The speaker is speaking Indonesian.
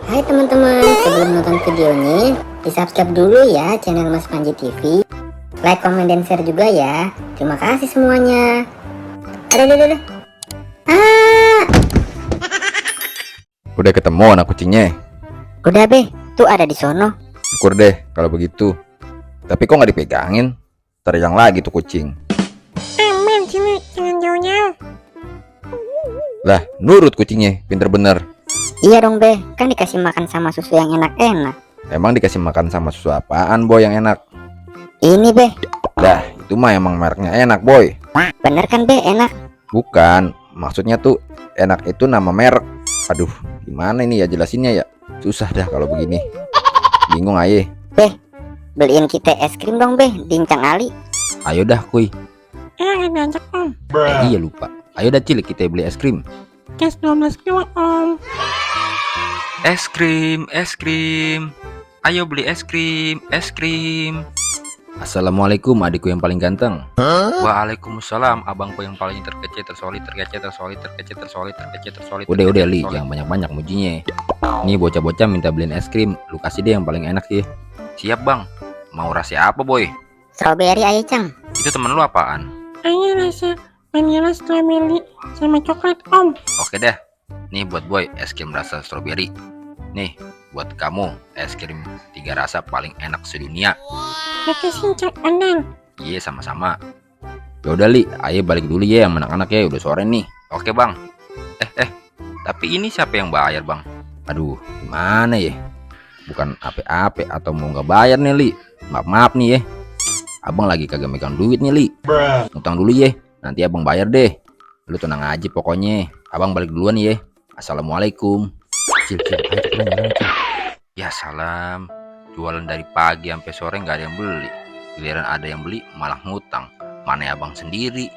Hai teman-teman, sebelum nonton videonya, di subscribe dulu ya channel Mas Panji TV. Like, komen, dan share juga ya. Terima kasih semuanya. Ada. Udah ketemu anak kucingnya? Udah be, tuh ada di sono. Syukur deh kalau begitu. Tapi kok nggak dipegangin? Terjang lagi tuh kucing. Men, sini, jangan jauh-jauh. Lah, nurut kucingnya, pinter bener. Iya dong be, kan dikasih makan sama susu yang enak-enak. Emang dikasih makan sama susu apaan boy yang enak? Ini be, Dah, itu mah emang mereknya enak boy. bener kan be, enak. Bukan, maksudnya tuh enak itu nama merek. Aduh, gimana ini ya jelasinnya ya? Susah dah kalau begini. Bingung aye. Beliin kita es krim dong be, di Incang Ali. Ayo dah kuy. Nggak diajak om. Iya lupa. Ayo dah cilik kita beli es krim. Gas 12 kilo om. Es krim. Ayo beli es krim. Assalamualaikum adikku yang paling ganteng. Waalaikumsalam abangku yang paling terkece, tersolid. Udah Li, jangan banyak-banyak mujinya. Nih bocah-bocah minta beliin es krim. Lu kasih deh yang paling enak ya. Siap bang. Mau rasa apa boy? Strawberry ayo Cang. Itu temen lu apaan? Ayo rasa vanilla, strawberry, sama coklat om. Oke deh. Nih buat boy es krim rasa strawberry. Nih buat kamu es krim 3 rasa paling enak sedunia. Makasih cok ondel. Iya sama-sama. Ya udah Li, ayo balik dulu ya yang anak-anak ya, udah sore nih. Oke bang. Tapi ini siapa yang bayar bang? Aduh, gimana ya? Bukan ape-ape atau mau nggak bayar nih Li. Maaf nih ya. Abang lagi kagak megang duit nih Li. Utang dulu ya. Nanti abang bayar deh. Lu tenang aja pokoknya. Abang balik duluan ya. Assalamualaikum. Cil, ayo jalan, Cil. Ya salam. Jualan dari pagi sampai sore nggak ada yang beli. Giliran ada yang beli malah ngutang. Mana abang sendiri?